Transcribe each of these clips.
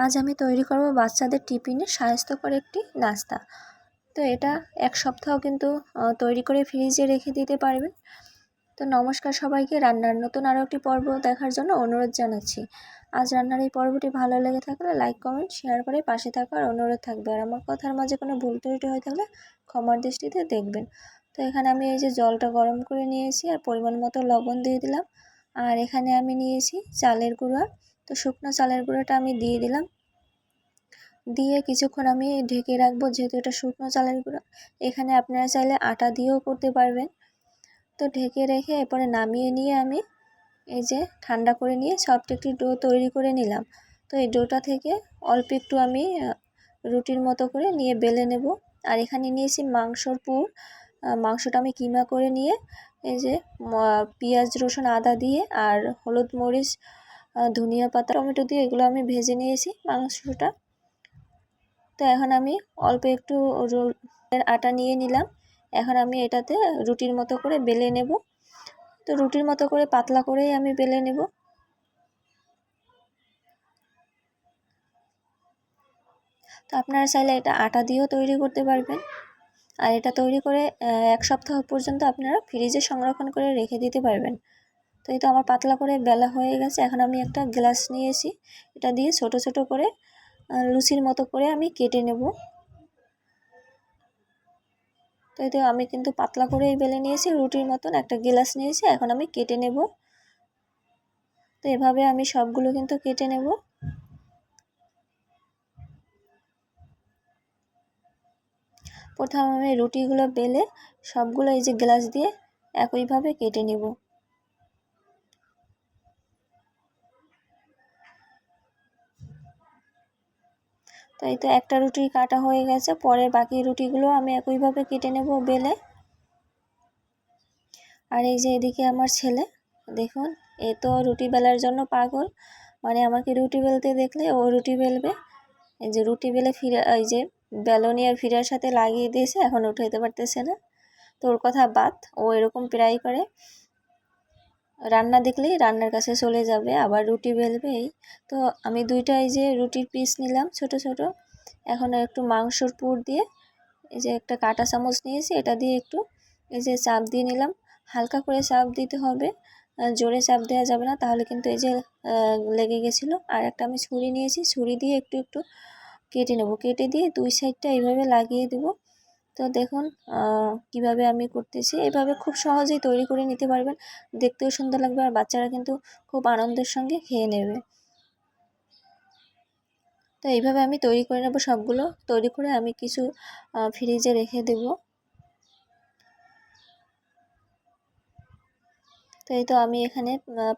আজ আমি তৈরি করব বাচ্চাদের টিফিনে স্বাস্থ্যকর একটি নাস্তা। তো এটা এক সপ্তাহ কিন্তু তৈরি করে ফ্রিজে রেখে দিতে পারবেন। তো নমস্কার সবাইকে, রান্নার নতুন আরও একটি পর্ব দেখার জন্য অনুরোধ জানাচ্ছি। আজ রান্নার এই পর্বটি ভালো লেগে থাকলে লাইক কমেন্ট শেয়ার করে পাশে থাকার অনুরোধ থাকবে। আর আমার কথার মাঝে কোনো ভুল ত্রুটি হয়ে থাকলে ক্ষমার দৃষ্টিতে দেখবেন। তো এখানে আমি এই যে জলটা গরম করে নিয়েছি আর পরিমাণ মতো লবণ দিয়ে দিলাম। আর এখানে আমি নিয়েছি চালের গুঁড়া। তো শুকনো চালের গুঁড়োটা আমি দিয়ে দিলাম, দিয়ে কিছুক্ষণ আমি ঢেকে রাখবো, যেহেতু এটা শুকনো চালের গুঁড়ো। এখানে আপনারা চাইলে আটা দিয়েও করতে পারবেন। তো ঢেকে রেখে এরপরে নামিয়ে নিয়ে আমি এই যে ঠান্ডা করে নিয়ে সফট একটি ডো তৈরি করে নিলাম। তো এই ডোটা থেকে অল্প একটু আমি রুটির মতো করে নিয়ে বেলে নেব। আর এখানে নিয়েছি মাংসর পুর। মাংসটা আমি কিমা করে নিয়ে এই যে পেঁয়াজ রসুন আদা দিয়ে আর হলুদ মরিচ ধনিয়া পাতা টমেটো দিয়ে এগুলো আমি ভেজে নিয়েছি মাংসটা। তো এখন আমি অল্প একটু আটা নিয়ে নিলাম। এখন আমি এটাতে রুটির মতো করে বেলে নেব। তো রুটির মতো করে পাতলা করেই আমি বেলে নেব। তো আপনারা চাইলে এটা আটা দিয়েও তৈরি করতে পারবেন। আর এটা তৈরি করে এক সপ্তাহ পর্যন্ত আপনারা ফ্রিজে সংরক্ষণ করে রেখে দিতে পারবেন। তো এই তো আমার পাতলা করে বেলা হয়ে গেছে। এখন আমি একটা গ্লাস নিয়েছি, এটা দিয়ে ছোট ছোট করে লুচির মতো করে আমি কেটে নেব। তো এই তো আমি কিন্তু পাতলা করেই বেলে নিয়েছি, রুটির মতন একটা গ্লাস নিয়েছি। এখন আমি কেটে নেব। তো এভাবে আমি সবগুলো কিন্তু কেটে নেব। প্রথমে আমি রুটিগুলো বেলে সবগুলো এই যে গ্লাস দিয়ে একইভাবে কেটে নেব। তো এই তো একটা রুটি কাটা হয়ে গেছে, পরের বাকি রুটিগুলো আমি একইভাবে কেটে নেব বেলে। আর এই যে এদিকে আমার ছেলে, দেখুন এ তো রুটি বেলার জন্য পাগল, মানে আমাকে রুটি বেলতে দেখলে ও রুটি বেলবে। এই যে রুটি বেলে ফিরে এই যে বেলনি আর ফিরার সাথে লাগিয়ে দিয়েছে, এখন উঠাইতে পারতেছে না। তো ওর কথা বাদ, ও এরকম প্রায় করে, রান্না দেখলেই রান্নার কাছে চলে যাবে, আবার রুটি বেলবে। এই তো আমি দুইটা এই যে রুটির পিস নিলাম ছোট ছোট। এখন একটু মাংসর পুর দিয়ে এই যে একটা কাঁটা চামচ নিয়েছি, এটা দিয়ে একটু এই যে চাপ দিয়ে নিলাম। হালকা করে চাপ দিতে হবে, জোরে চাপ দেওয়া যাবে না, তাহলে কিন্তু এই যে লেগে গেছিলো। আর একটা আমি ছুরি নিয়েছি, ছুরি দিয়ে একটু একটু কেটে নেব। কেটে দিয়ে দুই সাইডটা এইভাবে লাগিয়ে দেব। তো দেখুন কিভাবে আমি করতেছি, এইভাবে খুব সহজেই তৈরি করে নিতে পারবেন। দেখতেও সুন্দর লাগবে আর বাচ্চারা কিন্তু খুব আনন্দের সঙ্গে খেয়ে নেবে। তো এইভাবে আমি তৈরি করে নেব সবগুলো। তৈরি করে আমি কিছু ফ্রিজে রেখে দেব। তো এই তো আমি এখানে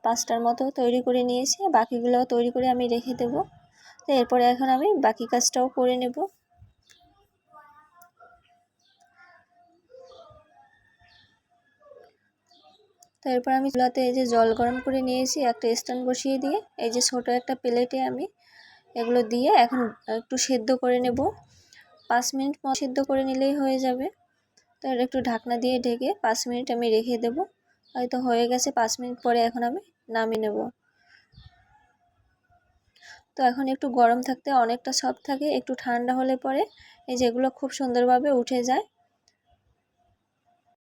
5টার মতো তৈরি করে নিয়েছি, বাকিগুলোও তৈরি করে আমি রেখে দেব। তো এরপরে এখন আমি বাকি কাজটাও করে নেব। তো এরপর আমি চুলাতে এই যে জল গরম করে নিয়েছি, একটা স্ট্যান্ড বসিয়ে দিয়ে এই যে ছোট একটা প্লেটে আমি এগুলো দিয়ে এখন একটু সেদ্ধ করে নেব। 5 মিনিট সেদ্ধ করে নিলেই হয়ে যাবে। তো একটু ঢাকনা দিয়ে ঢেকে 5 মিনিট আমি রেখে দেব। হয়তো হয়ে গেছে 5 মিনিট পরে এখন আমি নামিয়ে নেব। তো এখন একটু গরম থাকতে অনেকটা সফট থাকে, একটু ঠান্ডা হলে পরে এই যেগুলো খুব সুন্দরভাবে উঠে যায়।